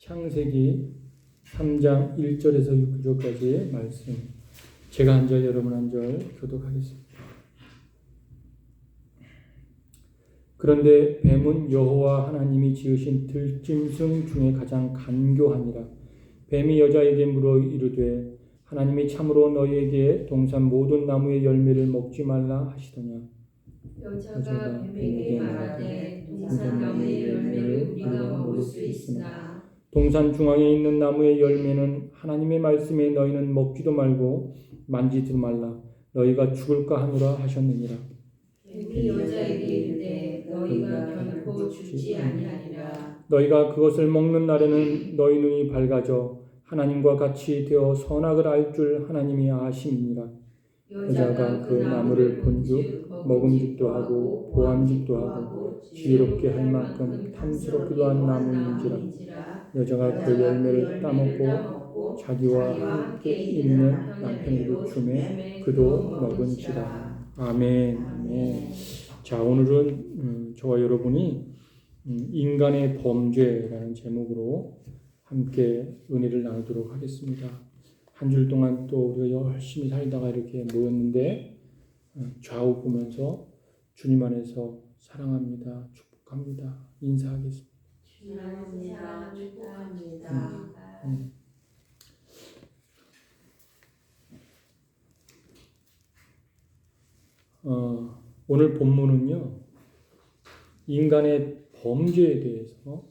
창세기 3장 1절에서 6절까지의 말씀. 제가 한 절, 여러분 한 절 교독하겠습니다. 그런데 뱀은 여호와 하나님이 지으신 들짐승 중에 가장 간교하니라. 뱀이 여자에게 물어 이르되 하나님이 참으로 너희에게 동산 모든 나무의 열매를 먹지 말라 하시더냐. 여자가 뱀에게 말하되 동산 나무의 열매를 우리가 먹을 수 있으나 동산 중앙에 있는 나무의 열매는 하나님의 말씀에 너희는 먹지도 말고 만지지도 말라. 너희가 죽을까 하노라 하셨느니라. 뱀이 여자에게 이르되 너희가 결코 죽지 아니하리라. 너희가 그것을 먹는 날에는 너희 눈이 밝아져 하나님과 같이 되어 선악을 알 줄 하나님이 아심이니라. 여자가 그 나무를 본즉 먹음직도 하고 보암직도 하고 지혜롭게 할 만큼 탐스럽기도 한 나무인지라. 여자가 그 열매를 따먹고 자기와 함께 있는 남편에게 주매 그도 먹은지라. 아멘. 아멘. 자, 오늘은 저와 여러분이 인간의 범죄라는 제목으로 함께 은혜를 나누도록 하겠습니다. 한 주 동안 또 우리가 열심히 살다가 이렇게 모였는데 좌우 보면서 주님 안에서 사랑합니다, 축복합니다, 인사하겠습니다. 사랑합니다, 축복합니다. 오늘 본문은요, 인간의 범죄에 대해서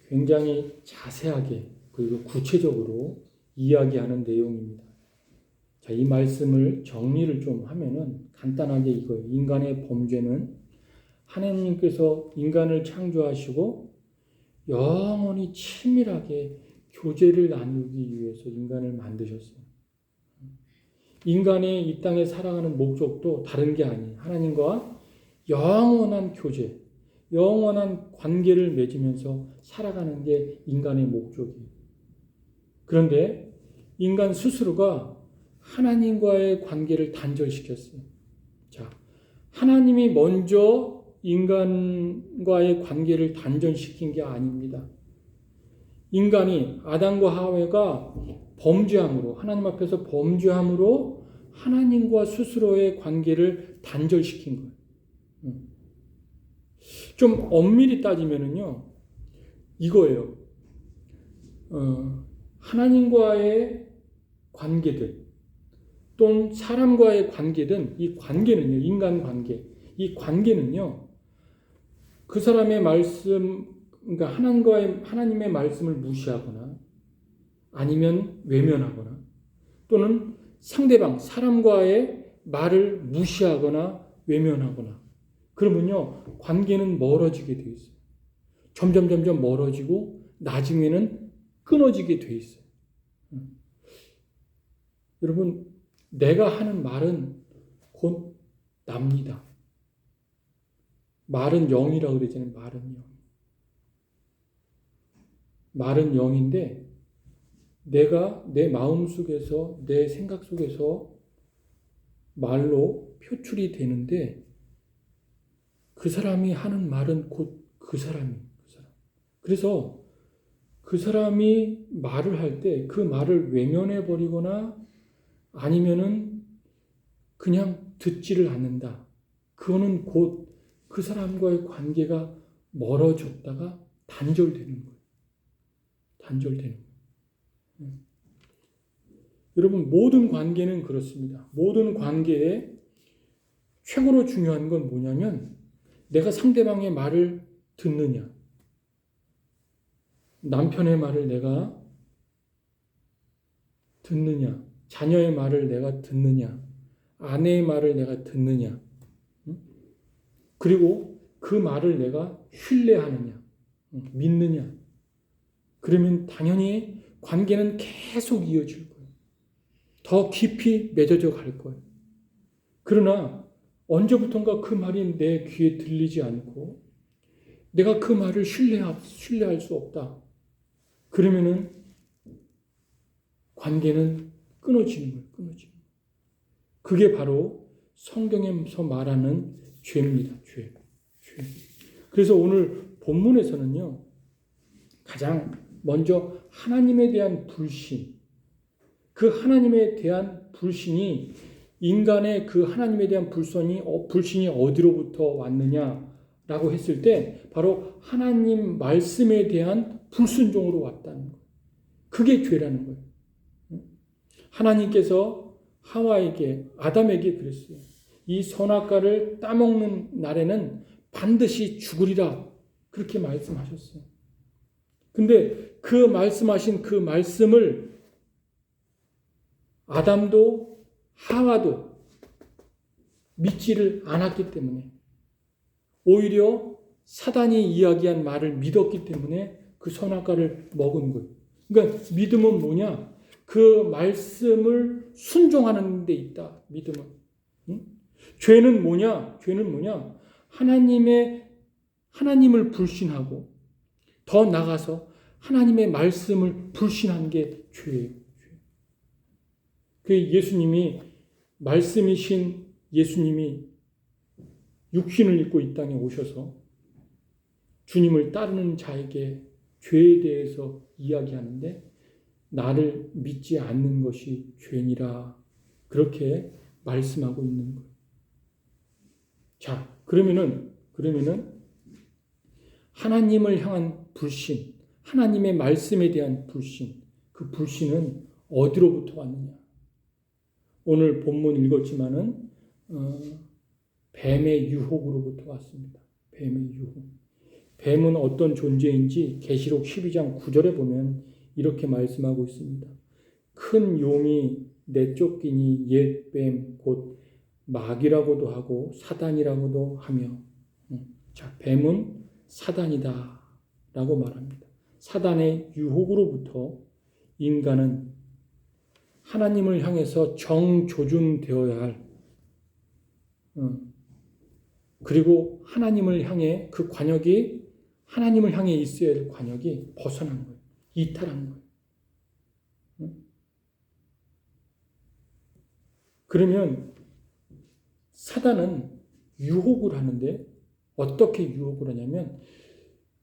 굉장히 자세하게 그리고 구체적으로 이야기하는 내용입니다. 자, 이 말씀을 정리를 좀 하면은 간단하게 이거예요. 인간의 범죄는 하나님께서 인간을 창조하시고 영원히 친밀하게 교제를 나누기 위해서 인간을 만드셨어요. 인간이 이 땅에 살아가는 목적도 다른 게 아니에요. 하나님과 영원한 교제, 영원한 관계를 맺으면서 살아가는 게 인간의 목적이에요. 그런데 인간 스스로가 하나님과의 관계를 단절시켰어요. 자, 하나님이 먼저 인간과의 관계를 단절시킨 게 아닙니다. 인간이 아담과 하와가 범죄함으로, 하나님 앞에서 범죄함으로 하나님과 스스로의 관계를 단절시킨 거예요. 좀 엄밀히 따지면은요, 이거예요. 하나님과의 관계든 또는 사람과의 관계든 이 관계는요, 인간 관계, 이 관계는요, 그 사람의 말씀, 그러니까 하나님의 말씀을 무시하거나 아니면 외면하거나 또는 상대방, 사람과의 말을 무시하거나 외면하거나 그러면요, 관계는 멀어지게 돼 있어요. 점점 멀어지고 나중에는 끊어지게 돼 있어요. 여러분, 내가 하는 말은 곧 납니다. 말은 영이라고 그러잖아요. 말은 영. 말은 영인데 내가 내 마음 속에서, 내 생각 속에서 말로 표출이 되는데 그 사람이 하는 말은 곧 그 사람이에요. 그래서 그 사람이 말을 할 때 그 말을 외면해 버리거나 아니면은 그냥 듣지를 않는다. 그거는 곧 그 사람과의 관계가 멀어졌다가 단절되는 거예요. 단절되는 거예요. 여러분, 모든 관계는 그렇습니다. 모든 관계에 최고로 중요한 건 뭐냐면 내가 상대방의 말을 듣느냐, 남편의 말을 내가 듣느냐, 자녀의 말을 내가 듣느냐, 아내의 말을 내가 듣느냐, 그리고 그 말을 내가 신뢰하느냐, 믿느냐. 그러면 당연히 관계는 계속 이어질 거예요. 더 깊이 맺어져 갈 거예요. 그러나 언제부턴가 그 말이 내 귀에 들리지 않고 내가 그 말을 신뢰할 수 없다. 그러면은 관계는 끊어지는 거예요. 끊어지는 거예요. 그게 바로 성경에서 말하는 죄입니다. 죄. 그래서 오늘 본문에서는요, 가장 먼저 하나님에 대한 불신, 그 하나님에 대한 불신이 인간의 그 하나님에 대한 불신이 어디로부터 왔느냐라고 했을 때 바로 하나님 말씀에 대한 불순종으로 왔다는 거예요. 그게 죄라는 거예요. 하나님께서 하와에게, 아담에게 그랬어요. 이 선악과를 따먹는 날에는 반드시 죽으리라. 그렇게 말씀하셨어요. 근데 그 말씀하신 그 말씀을 아담도 하와도 믿지를 않았기 때문에 오히려 사단이 이야기한 말을 믿었기 때문에 그 선악과를 먹은 거예요. 그러니까 믿음은 뭐냐? 그 말씀을 순종하는 데 있다. 믿음은. 응? 죄는 뭐냐? 죄는 뭐냐? 하나님을 불신하고 더 나가서 하나님의 말씀을 불신한 게 죄예요. 그 예수님이 말씀이신 예수님이 육신을 입고 이 땅에 오셔서 주님을 따르는 자에게 죄에 대해서 이야기하는데 나를 믿지 않는 것이 죄니라 그렇게 말씀하고 있는 거예요. 자, 그러면은 하나님을 향한 불신, 하나님의 말씀에 대한 불신, 그 불신은 어디로부터 왔느냐? 오늘 본문 읽었지만은 뱀의 유혹으로부터 왔습니다. 뱀의 유혹. 뱀은 어떤 존재인지 계시록 12장 9절에 보면 이렇게 말씀하고 있습니다. 큰 용이 내쫓기니 옛 뱀 곧 마귀라고도 하고 사단이라고도 하며 자, 뱀은 사단이다 라고 말합니다. 사단의 유혹으로부터 인간은 하나님을 향해서 정조준되어야 할 그리고 하나님을 향해 그 관역이 하나님을 향해 있어야 할 관역이 벗어난 거예요. 이탈한 거예요. 그러면 사단은 유혹을 하는데 어떻게 유혹을 하냐면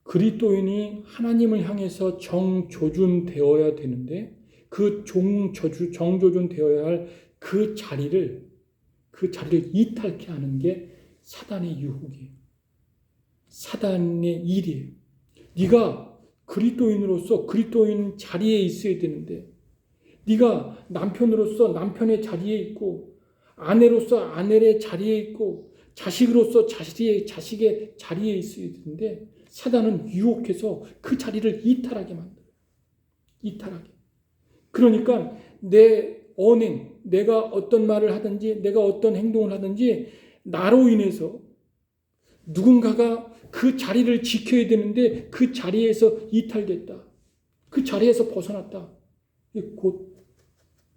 그리스도인이 하나님을 향해서 정조준되어야 되는데 그 정조준되어야 할 그 자리를 이탈케 하는 게 사단의 유혹이에요. 사단의 일이에요. 네가 그리스도인으로서 그리스도인 자리에 있어야 되는데 네가 남편으로서 남편의 자리에 있고 아내로서 아내의 자리에 있고 자식으로서 자식의 자리에 있어야 되는데 사단은 유혹해서 그 자리를 이탈하게 만들어요. 이탈하게. 그러니까 내 언행, 내가 어떤 말을 하든지 내가 어떤 행동을 하든지 나로 인해서 누군가가 그 자리를 지켜야 되는데 그 자리에서 이탈됐다. 그 자리에서 벗어났다. 곧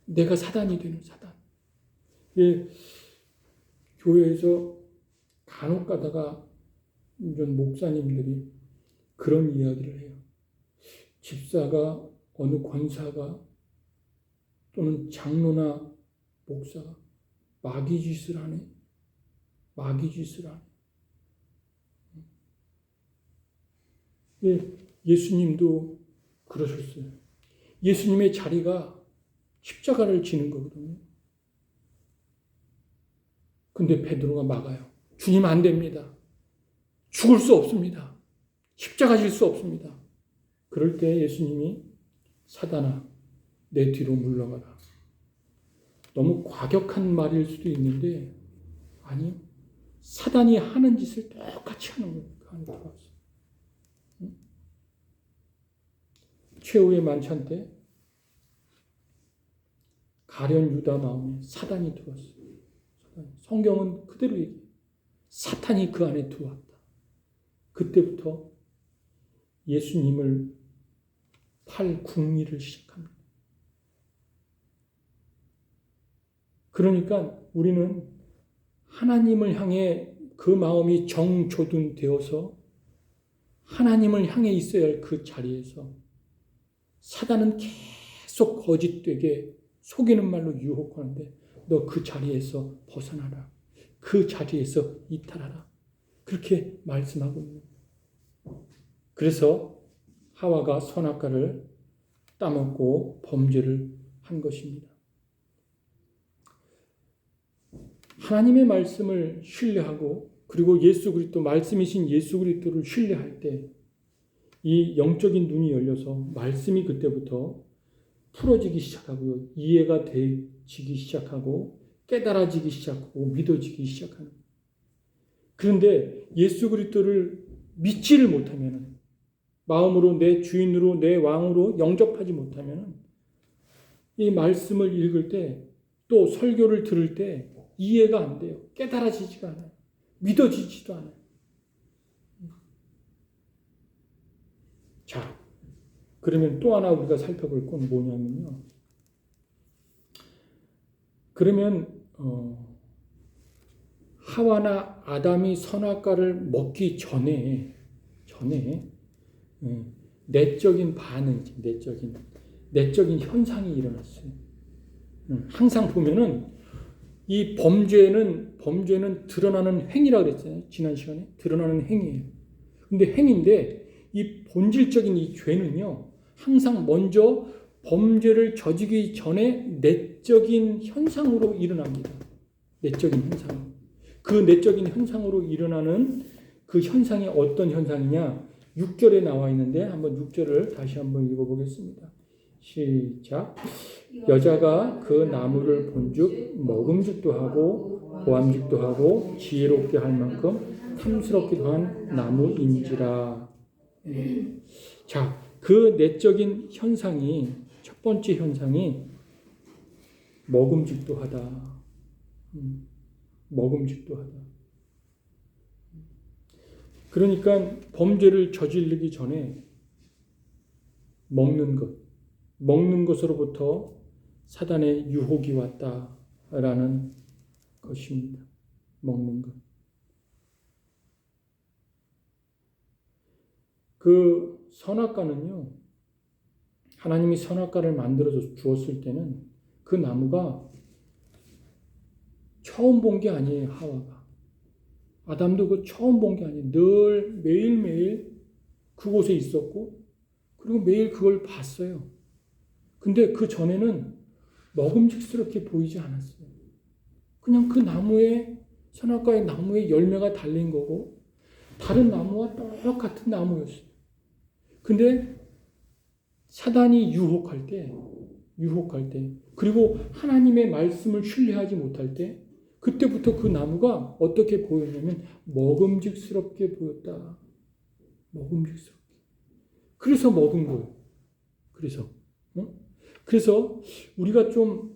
내가 사단이 되는 사단. 예, 교회에서 간혹 가다가 이런 목사님들이 그런 이야기를 해요. 집사가 어느 권사가 또는 장로나 목사가 마귀짓을 하네. 마귀짓을 하네. 예, 예수님도 그러셨어요. 예수님의 자리가 십자가를 지는 거거든요. 근데 베드로가 막아요. 주님 안 됩니다. 죽을 수 없습니다. 십자가 질 수 없습니다. 그럴 때 예수님이 사단아 내 뒤로 물러가라. 너무 과격한 말일 수도 있는데 아니 사단이 하는 짓을 똑같이 하는 거예요. 그 안에 들어와서. 최후의 만찬 때 가룟 유다 마음에 사단이 들어왔어요. 성경은 그대로 얘기해요. 사탄이 그 안에 들어왔다. 그때부터 예수님을 팔 굽기를 시작합니다. 그러니까 우리는 하나님을 향해 그 마음이 정조준되어서 하나님을 향해 있어야 할 그 자리에서 사단은 계속 거짓되게 속이는 말로 유혹하는데 너 그 자리에서 벗어나라. 그 자리에서 이탈하라. 그렇게 말씀하고 있는 거예요. 그래서 하와가 선악과를 따먹고 범죄를 한 것입니다. 하나님의 말씀을 신뢰하고 그리고 예수 그리스도 말씀이신 예수 그리스도를 신뢰할 때 이 영적인 눈이 열려서 말씀이 그때부터 풀어지기 시작하고요. 이해가 되지기 시작하고 깨달아지기 시작하고 믿어지기 시작하는. 그런데 예수 그리스도를 믿지를 못하면 마음으로 내 주인으로 내 왕으로 영접하지 못하면 이 말씀을 읽을 때 또 설교를 들을 때 이해가 안 돼요. 깨달아지지가 않아요. 믿어지지도 않아요. 자, 그러면 또 하나 우리가 살펴볼 건 뭐냐면요. 그러면 하와나 아담이 선악과를 먹기 전에 내적인 반응이지, 내적인 현상이 일어났어요. 항상 보면은 이 범죄는 드러나는 행위라고 그랬잖아요. 지난 시간에 드러나는 행위예요. 근데 행위인데 이 본질적인 이 죄는요, 항상 먼저 범죄를 저지기 전에 내적인 현상으로 일어납니다. 내적인 현상. 그 내적인 현상으로 일어나는 그 현상이 어떤 현상이냐? 6절에 나와 있는데 한번 6절을 다시 한번 읽어보겠습니다. 시작. 여자가 그 나무를 본즉 먹음직도 하고 보암직도 하고 지혜롭게 할 만큼 탐스럽기도 한 나무인지라. 자, 그 내적인 현상이 첫 번째 현상이 먹음직도 하다. 먹음직도 하다. 그러니까 범죄를 저지르기 전에 먹는 것으로부터 사단의 유혹이 왔다라는 것입니다. 먹는 것. 그 선악과는요, 하나님이 선악과를 만들어 주었을 때는 그 나무가 처음 본 게 아니에요. 하와가. 아담도 그 처음 본 게 아니에요. 늘 매일매일 그곳에 있었고 그리고 매일 그걸 봤어요. 근데 그 전에는 먹음직스럽게 보이지 않았어요. 그냥 그 선악과의 나무에 열매가 달린 거고 다른 나무와 똑같은 나무였어요. 근데 사단이 유혹할 때 그리고 하나님의 말씀을 신뢰하지 못할 때 그때부터 그 나무가 어떻게 보였냐면 먹음직스럽게 보였다. 먹음직스럽게. 그래서 먹은 거예요. 그래서 우리가 좀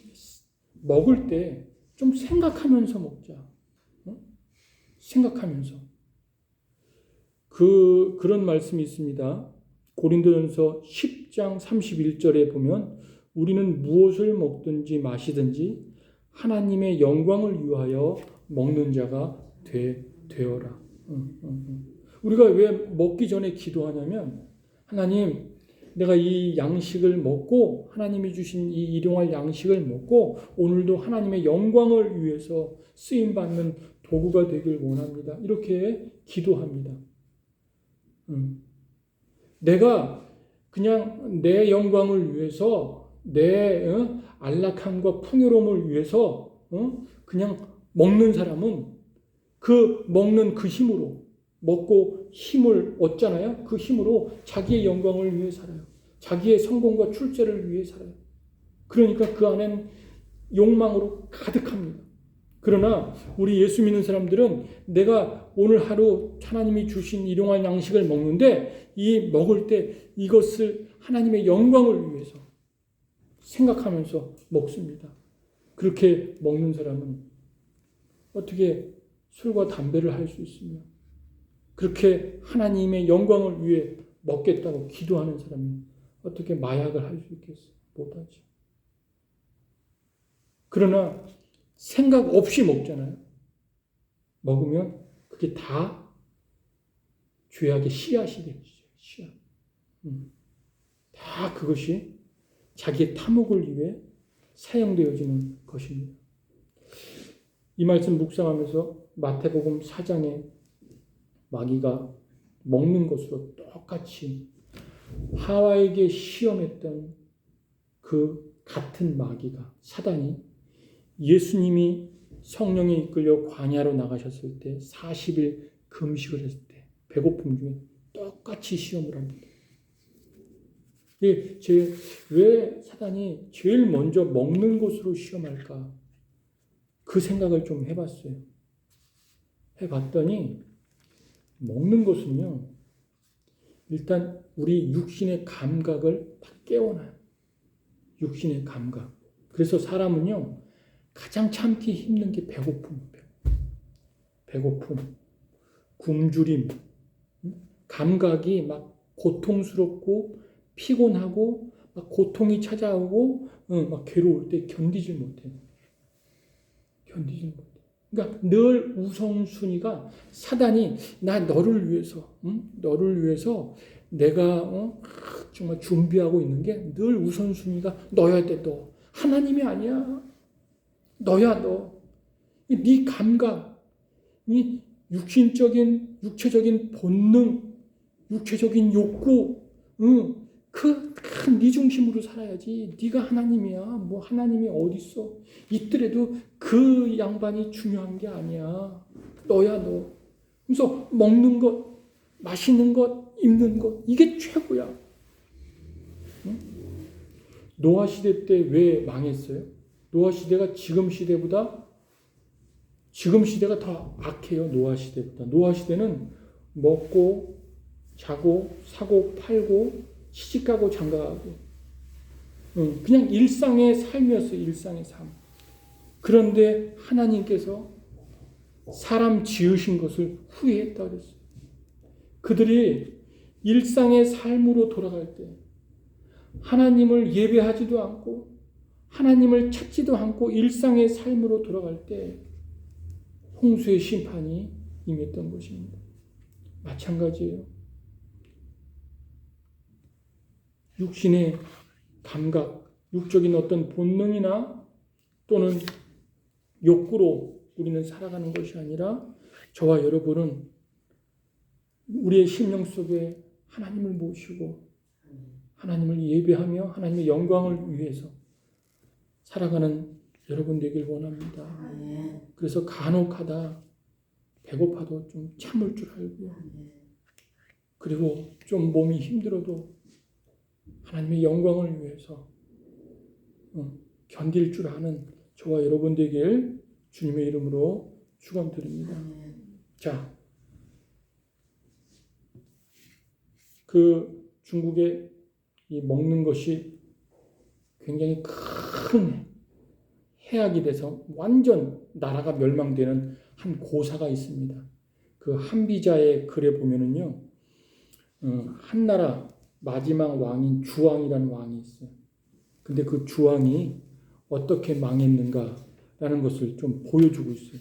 먹을 때 좀 생각하면서 먹자. 생각하면서. 그런 말씀이 있습니다. 고린도전서 10장 31절에 보면 우리는 무엇을 먹든지 마시든지 하나님의 영광을 위하여 먹는 자가 되어라. 우리가 왜 먹기 전에 기도하냐면 하나님, 내가 이 양식을 먹고 하나님이 주신 이 일용할 양식을 먹고 오늘도 하나님의 영광을 위해서 쓰임받는 도구가 되길 원합니다. 이렇게 기도합니다. 내가 그냥 내 영광을 위해서 내 안락함과 풍요로움을 위해서 그냥 먹는 사람은 그 먹는 그 힘으로 먹고 힘을 얻잖아요. 그 힘으로 자기의 영광을 위해 살아요. 자기의 성공과 출세를 위해 살아요. 그러니까 그 안엔 욕망으로 가득합니다. 그러나 우리 예수 믿는 사람들은 내가 오늘 하루 하나님이 주신 일용할 양식을 먹는데 이 먹을 때 이것을 하나님의 영광을 위해서 생각하면서 먹습니다. 그렇게 먹는 사람은 어떻게 술과 담배를 할 수 있으며 그렇게 하나님의 영광을 위해 먹겠다고 기도하는 사람이 어떻게 마약을 할 수 있겠어요? 못하지. 그러나 생각 없이 먹잖아요. 먹으면 그게 다 죄악의 씨앗이 되죠. 씨앗. 다 그것이 자기의 탐욕을 위해 사용되어지는 것입니다. 이 말씀 묵상하면서 마태복음 4장에 마귀가 먹는 것으로 똑같이 하와에게 시험했던 그 같은 마귀가, 사단이 예수님이 성령에 이끌려 광야로 나가셨을 때 40일 금식을 했을 때 배고픔 중에 똑같이 시험을 합니다. 왜 사단이 제일 먼저 먹는 것으로 시험할까? 그 생각을 좀 해봤어요. 해봤더니 먹는 것은요, 일단 우리 육신의 감각을 다 깨워놔요. 육신의 감각. 그래서 사람은요, 가장 참기 힘든 게 배고픔, 굶주림, 감각이 막 고통스럽고 피곤하고 막 고통이 찾아오고 막 괴로울 때 견디질 못해요. 그러니까 늘 우선순위가 사단이 너를 위해서 내가 정말 준비하고 있는 게 늘 우선순위가 너야 돼. 너 하나님이 아니야. 너야 너. 네 감각, 이 육체적인 본능, 육체적인 욕구, 네 중심으로 살아야지. 네가 하나님이야. 뭐 하나님이 어디 있어? 있더라도 그 양반이 중요한 게 아니야. 너야 너. 그래서 먹는 것, 마시는 것, 입는 것 이게 최고야. 노아 시대 때 왜 망했어요? 노아 시대가 지금 시대가 더 악해요. 노아 시대보다. 노아 시대는 먹고 자고 사고 팔고 시집가고 장가가고 그냥 일상의 삶이었어요. 일상의 삶. 그런데 하나님께서 사람 지으신 것을 후회했다 그랬어요. 그들이 일상의 삶으로 돌아갈 때 하나님을 예배하지도 않고 하나님을 찾지도 않고 일상의 삶으로 돌아갈 때 홍수의 심판이 임했던 것입니다. 마찬가지예요. 육신의 감각, 육적인 어떤 본능이나 또는 욕구로 우리는 살아가는 것이 아니라 저와 여러분은 우리의 심령 속에 하나님을 모시고 하나님을 예배하며 하나님의 영광을 위해서 살아가는 여러분 되길 원합니다. 그래서 간혹하다 배고파도 좀 참을 줄 알고 그리고 좀 몸이 힘들어도 하나님의 영광을 위해서 견딜 줄 아는 저와 여러분 되길 주님의 이름으로 축원드립니다. 자, 그 중국의 이 먹는 것이 굉장히 큰 해악이 돼서 완전 나라가 멸망되는 한 고사가 있습니다. 그 한비자의 글에 보면은요, 한 나라 마지막 왕인 주왕이라는 왕이 있어요. 근데 그 주왕이 어떻게 망했는가라는 것을 좀 보여주고 있어요.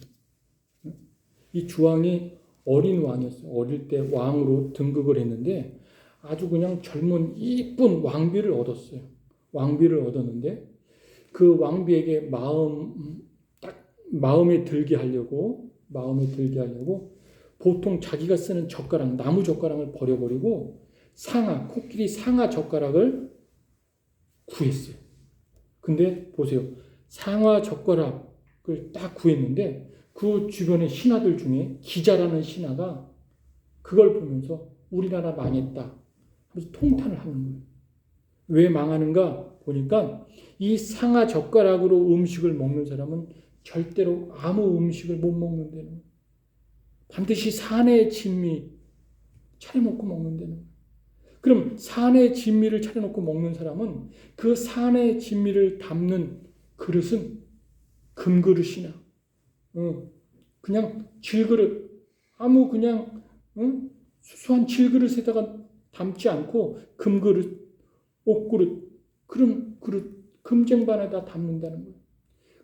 이 주왕이 어린 왕이었어요. 어릴 때 왕으로 등극을 했는데 아주 그냥 젊은 이쁜 왕비를 얻었어요. 왕비를 얻었는데 그 왕비에게 마음에 들게 하려고 보통 자기가 쓰는 젓가락, 나무 젓가락을 버려버리고 코끼리 상아 젓가락을 구했어요. 근데 보세요. 상아 젓가락을 딱 구했는데 그 주변의 신하들 중에 기자라는 신하가 그걸 보면서 우리나라 망했다 하면서 통탄을 하는 거예요. 왜 망하는가 보니까 이 상아 젓가락으로 음식을 먹는 사람은 절대로 아무 음식을 못 먹는다는 거예요. 반드시 산의 진미 차려놓고 먹는다는 거예요. 그럼 산의 진미를 차려놓고 먹는 사람은 그 산의 진미를 담는 그릇은 금그릇이나 그냥 질그릇 그냥 수수한 질그릇에다가 담지 않고 금그릇, 옷그릇 그런 그릇 금쟁반에다 담는다는 거예요.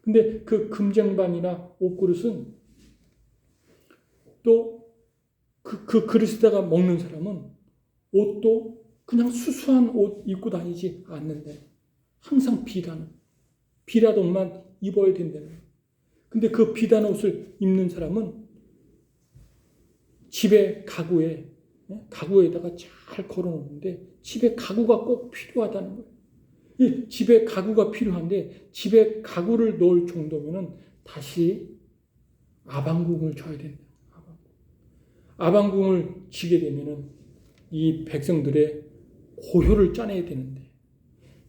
근데 그 금쟁반이나 옷그릇은 또 그 그릇에다가 먹는 사람은 옷도 그냥 수수한 옷 입고 다니지 않는데 항상 비단 옷만 입어야 된다는 거예요. 근데 그 비단 옷을 입는 사람은 집에 가구에다가 잘 걸어놓는데 집에 가구가 꼭 필요하다는 거예요. 이 집에 가구가 필요한데 집에 가구를 놓을 정도면은 다시 아방궁을 쳐야 된다. 아방궁을 치게 되면은 이 백성들의 고효를 짜내야 되는데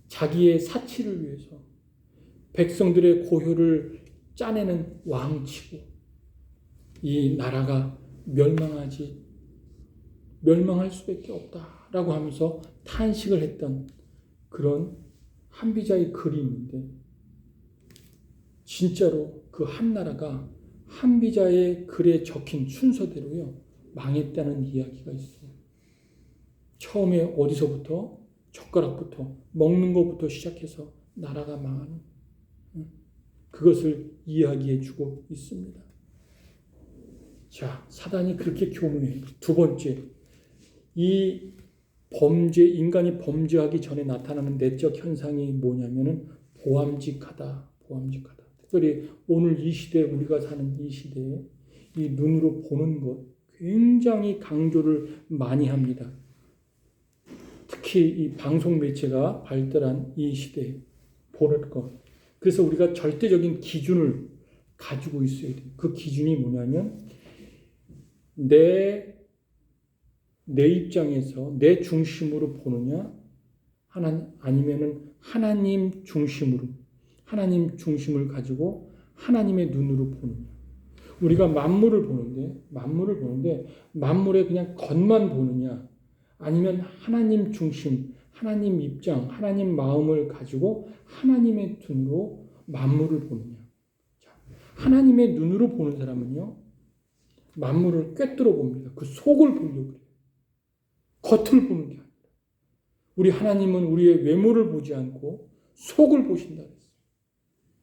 자기의 사치를 위해서 백성들의 고효를 짜내는 왕치고 이 나라가 멸망할 수밖에 없다라고 하면서 탄식을 했던 그런 한비자의 그림인데 진짜로 그 한 나라가 한비자의 글에 적힌 순서대로요 망했다는 이야기가 있어요. 처음에 어디서부터 젓가락부터 먹는 것부터 시작해서 나라가 망하는 그것을 이야기해주고 있습니다. 자, 사단이 그렇게 교묘해요. 두 번째, 이 인간이 범죄하기 전에 나타나는 내적 현상이 뭐냐면은 보암직하다. 특별히 오늘 이 시대, 우리가 사는 이 시대에 이 눈으로 보는 것 굉장히 강조를 많이 합니다. 특히 이 방송 매체가 발달한 이 시대에 보는 것. 그래서 우리가 절대적인 기준을 가지고 있어야 돼요. 그 기준이 뭐냐면 내 입장에서 내 중심으로 보느냐 아니면은 하나님 중심을 가지고 하나님의 눈으로 보느냐. 우리가 만물을 보는데 만물의 그냥 겉만 보느냐 아니면 하나님 중심, 하나님 입장, 하나님 마음을 가지고 하나님의 눈으로 만물을 보느냐. 자, 하나님의 눈으로 보는 사람은요 만물을 꿰뚫어 봅니다. 그 속을 보려고 그래요. 겉을 보는 게 아니라. 우리 하나님은 우리의 외모를 보지 않고 속을 보신다 그랬어요.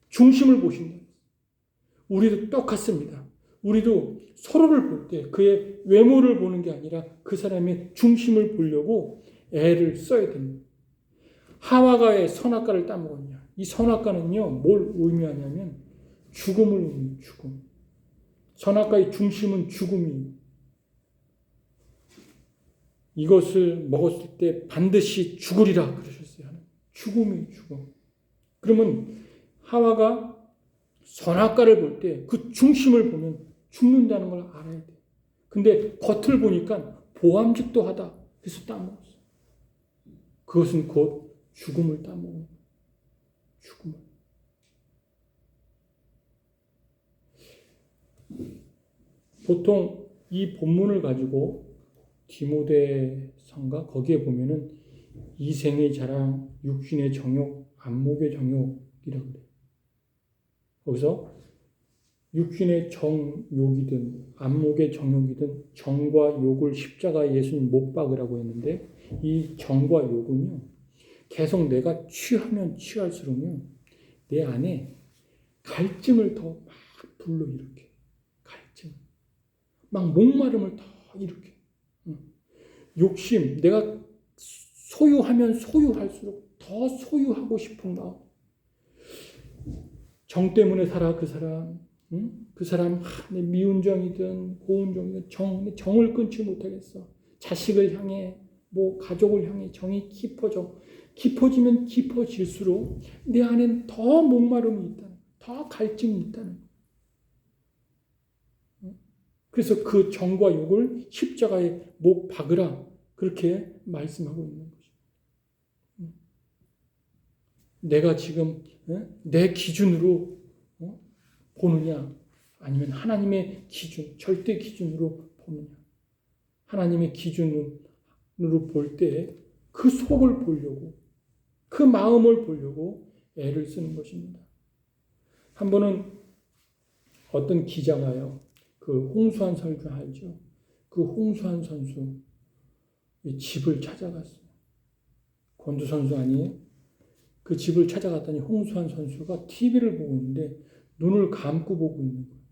중심을 보신다 그랬어요. 우리도 똑같습니다. 우리도 서로를 볼 때 그의 외모를 보는 게 아니라 그 사람의 중심을 보려고 애를 써야 됩니다. 하와가 왜 선악과를 따먹었냐? 이 선악과는요 뭘 의미하냐면 죽음을 의미해요. 죽음. 선악과의 중심은 죽음이에요. 이것을 먹었을 때 반드시 죽으리라 그러셨어요. 죽음이 죽음. 그러면 하와가 선악과를 볼 때 그 중심을 보면 죽는다는 걸 알아야 돼요. 근데 겉을 보니까 보암직도 하다. 그래서 따먹었어요. 그것은 곧 죽음을 따먹은 거예요. 죽음을. 보통 이 본문을 가지고 디모데서인가 거기에 보면은 이생의 자랑, 육신의 정욕, 안목의 정욕이라고 그래요. 거기서 육신의 정욕이든 안목의 정욕이든 정과 욕을 십자가에 예수님 못 박으라고 했는데 이 정과 욕은요 계속 내가 취하면 취할수록요 내 안에 갈증을 더 막 불러일으켜. 갈증. 막 목마름을 더 일으켜. 욕심, 내가 소유하면 소유할수록 더 소유하고 싶은 마음. 정 때문에 살아 그 사람. 그 사람 내 미운 정이든 고운 정이든 정을 끊지 못하겠어. 자식을 향해 뭐 가족을 향해 정이 깊어지면 깊어질수록 내 안엔 더 목마름이 있다는 거야. 더 갈증이 있다는 거야. 그래서 그 정과 욕을 십자가에 못 박으라 그렇게 말씀하고 있는 거죠. 내가 지금 내 기준으로 보느냐 아니면 하나님의 기준, 절대 기준으로 보느냐. 하나님의 기준으로 볼 때 그 속을 보려고 그 마음을 보려고 애를 쓰는 것입니다. 한 번은 어떤 기자가요. 그 홍수환 선수 알죠? 그 홍수환 선수 집을 찾아갔어요. 권두 선수 아니에요? 그 집을 찾아갔더니 홍수환 선수가 TV를 보고 있는데 눈을 감고 보고 있는 거예요.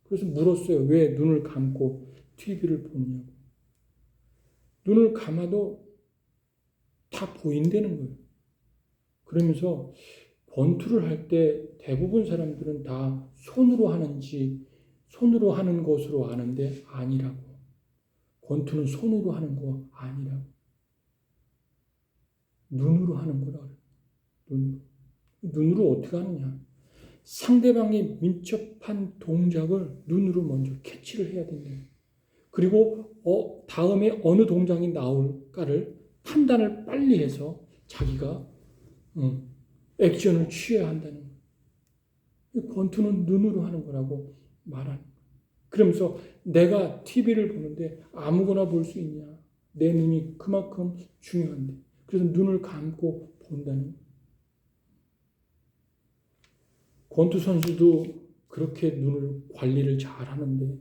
그래서 물었어요. 왜 눈을 감고 TV를 보느냐고. 눈을 감아도 다 보인다는 거예요. 그러면서 권투를 할 때 대부분 사람들은 다 손으로 하는 것으로 아는데 아니라고. 권투는 손으로 하는 거 아니라고. 눈으로 하는 거라 그래요. 눈으로 어떻게 하느냐? 상대방이 민첩한 동작을 눈으로 먼저 캐치를 해야 된대요. 그리고 다음에 어느 동작이 나올까를 판단을 빨리 해서 자기가 액션을 취해야 한다는 거예요. 권투는 눈으로 하는 거라고 말하는 거예요. 그러면서 내가 TV를 보는데 아무거나 볼 수 있냐? 내 눈이 그만큼 중요한데. 그래서 눈을 감고 본다는 거예요. 권투 선수도 그렇게 눈을 관리를 잘 하는데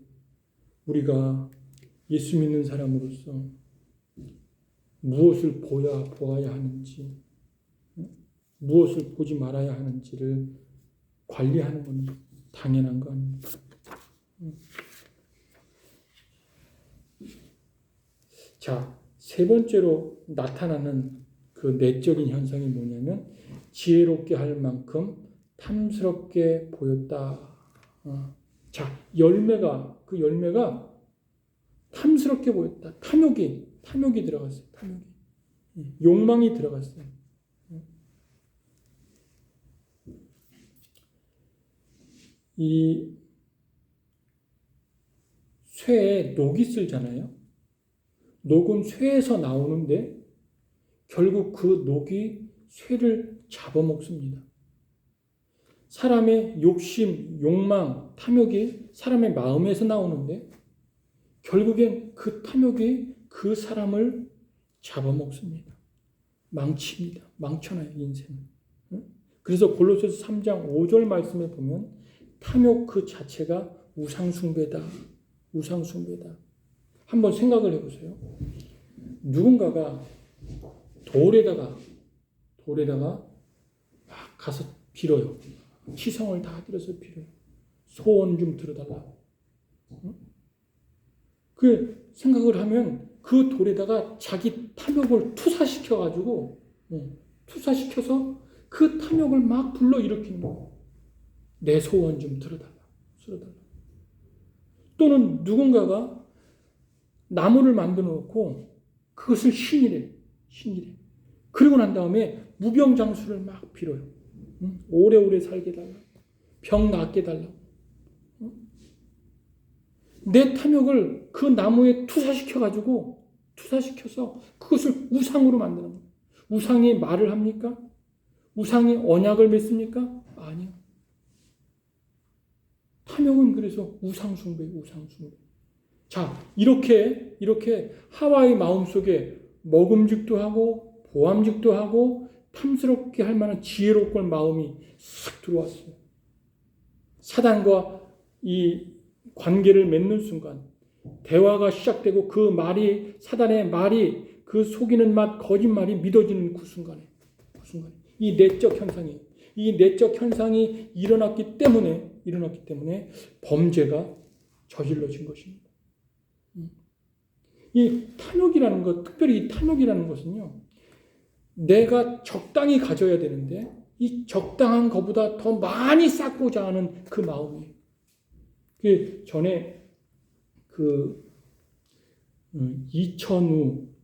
우리가 예수 믿는 사람으로서 무엇을 보아야 하는지, 무엇을 보지 말아야 하는지를 관리하는 건 당연한 거 아닙니까? 자, 세 번째로 나타나는 그 내적인 현상이 뭐냐면 지혜롭게 할 만큼 탐스럽게 보였다. 자, 그 열매가 탐스럽게 보였다. 탐욕이 들어갔어요. 탐욕이. 욕망이 들어갔어요. 이 쇠에 녹이 쓸잖아요. 녹은 쇠에서 나오는데 결국 그 녹이 쇠를 잡아먹습니다. 사람의 욕심, 욕망, 탐욕이 사람의 마음에서 나오는데 결국엔 그 탐욕이 그 사람을 잡아먹습니다. 망칩니다. 망쳐놔요, 인생을. 그래서 골로새서 3장 5절 말씀에 보면 탐욕 그 자체가 우상숭배다. 우상숭배다. 한번 생각을 해보세요. 누군가가 돌에다가 막 가서 빌어요. 치성을 다 들어서 빌어요. 소원 좀 들어달라고. 그 생각을 하면 그 돌에다가 자기 탐욕을 투사시켜서 그 탐욕을 막 불러일으키는 거예요. 내 소원 좀 들어달라. 또는 누군가가 나무를 만들어 놓고 그것을 신이래. 그러고 난 다음에 무병장수를 막 빌어요. 오래오래 살게 달라고. 병 낫게 달라고. 내 탐욕을 그 나무에 투사시켜서 그것을 우상으로 만드는 거예요. 우상이 말을 합니까? 우상이 언약을 맺습니까? 아니요. 탐욕은 그래서 우상숭배. 자, 이렇게 하와의 마음속에 먹음직도 하고 보암직도 하고 탐스럽게 할 만한 지혜롭고 마음이 싹 들어왔어요. 사단과 이 관계를 맺는 순간 대화가 시작되고 그 말이 사단의 말이 그 속이는 맛 거짓말이 믿어지는 그 순간에 이 내적 현상이 일어났기 때문에 범죄가 저질러진 것입니다. 이 탐욕이라는 것, 특별히 이 탐욕이라는 것은요, 내가 적당히 가져야 되는데 이 적당한 것보다 더 많이 쌓고자 하는 그 마음이에요. 그 전에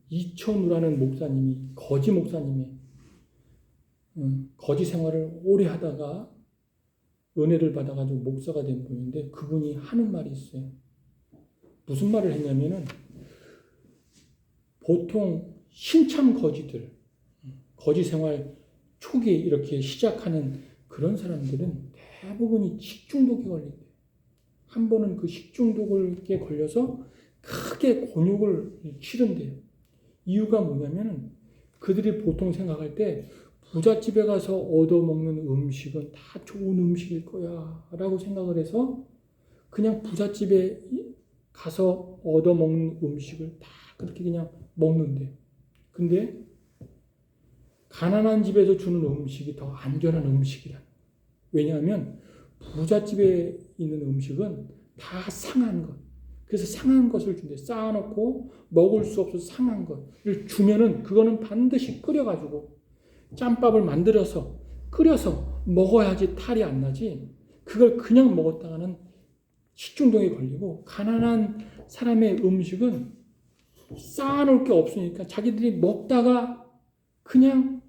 이천우라는 목사님이 거지 목사님이 거지 생활을 오래 하다가 은혜를 받아가지고 목사가 된 분인데 그분이 하는 말이 있어요. 무슨 말을 했냐면은 보통 신참 거지들, 거지 생활 초기 이렇게 시작하는 그런 사람들은 대부분이 식중독에 걸린대요. 한 번은 그 식중독에 걸려서 크게 곤욕을 치른대요. 이유가 뭐냐면은 그들이 보통 생각할 때 부잣집에 가서 얻어먹는 음식은 다 좋은 음식일 거야 라고 생각을 해서 그냥 부잣집에 가서 얻어먹는 음식을 다 그렇게 그냥 먹는데, 근데 가난한 집에서 주는 음식이 더 안전한 음식이라. 왜냐하면 부잣집에 있는 음식은 다 상한 것. 그래서 상한 것을 준대. 쌓아놓고 먹을 수 없어서 상한 것을 주면은 그거는 반드시 끓여가지고 짬밥을 만들어서 끓여서 먹어야지 탈이 안 나지. 그걸 그냥 먹었다가는 식중독에 걸리고, 가난한 사람의 음식은 쌓아놓을 게 없으니까 자기들이 먹다가 그냥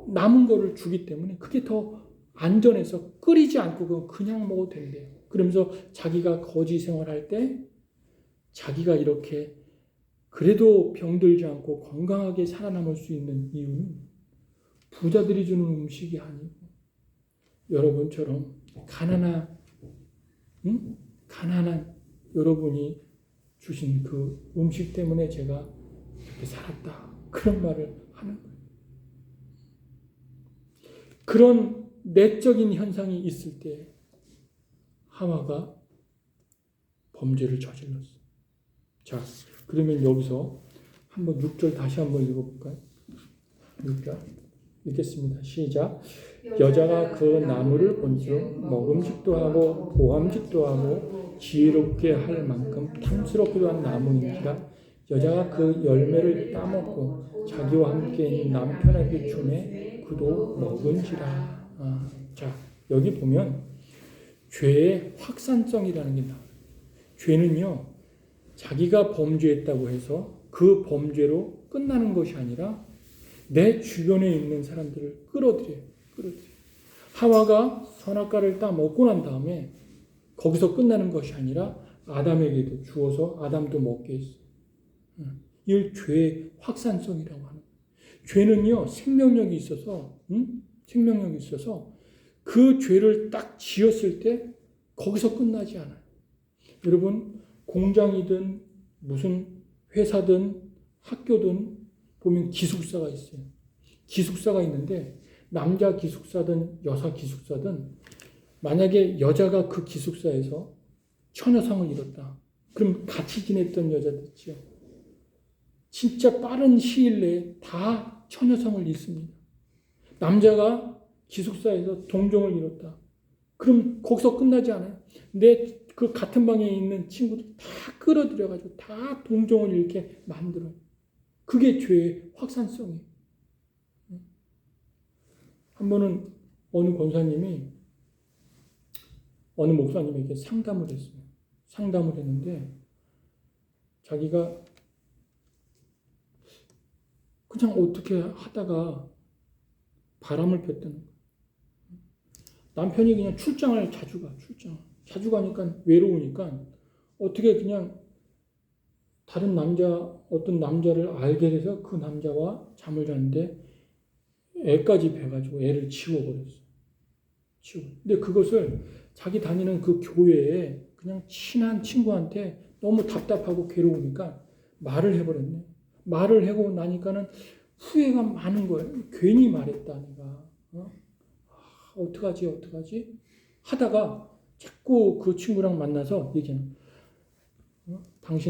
남은 거를 주기 때문에 그게 더 안전해서 끓이지 않고 그냥 먹어도 된대요. 그러면서 자기가 거지 생활할 때 자기가 이렇게 그래도 병들지 않고 건강하게 살아남을 수 있는 이유는 부자들이 주는 음식이 아니고 여러분처럼 가난한 여러분이 주신 그 음식 때문에 제가 이렇게 살았다. 그런 말을 하는 거예요. 그런 내적인 현상이 있을 때 하와가 범죄를 저질렀어요. 자, 그러면 여기서 한번 6절 다시 한번 읽어볼까요? 6절 읽겠습니다. 시작. 여자가 그 나무를 본즉 먹음직도 하고 보암직도 하고 지혜롭게 할 만큼 탐스럽기도 한 나무인지라 여자가 그 열매를 따먹고 자기와 함께 있는 남편에게 주매 그도 먹은지라. 자, 여기 보면 죄의 확산성이라는 게 나와요. 죄는요, 자기가 범죄했다고 해서 그 범죄로 끝나는 것이 아니라 내 주변에 있는 사람들을 끌어들여요. 하와가 선악과를 따 먹고 난 다음에 거기서 끝나는 것이 아니라 아담에게도 주어서 아담도 먹게 했어요. 이걸 죄의 확산성이라고 하는 거예요. 죄는요, 생명력이 있어서 그 죄를 딱 지었을 때 거기서 끝나지 않아요. 여러분, 공장이든 무슨 회사든 학교든 보면 기숙사가 있어요. 기숙사가 있는데 남자 기숙사든 여자 기숙사든 만약에 여자가 그 기숙사에서 처녀성을 잃었다. 그럼 같이 지냈던 여자들 있죠. 진짜 빠른 시일 내에 다 처녀성을 잃습니다. 남자가 기숙사에서 동정을 잃었다. 그럼 거기서 끝나지 않아요. 내 그 같은 방에 있는 친구들 다 끌어들여가지고 다 동정을 이렇게 만들어요. 그게 죄의 확산성이에요. 한 번은 어느 권사님이 어느 목사님에게 상담을 했어요. 상담을 했는데 자기가 그냥 어떻게 하다가 바람을 폈다는 거예요. 남편이 그냥 출장을 자주 가. 자주 가니까 외로우니까 어떻게 그냥 다른 어떤 남자를 알게 돼서 그 남자와 잠을 자는데 애까지 배가지고 애를 치워버렸어요. 근데 그것을 자기 다니는 그 교회에 그냥 친한 친구한테 너무 답답하고 괴로우니까 말을 해버렸네. 말을 하고 나니까는 후회가 많은 거예요. 괜히 말했다, 내가. 어떡하지? 하다가 자꾸 그 친구랑 만나서 얘기하는 당신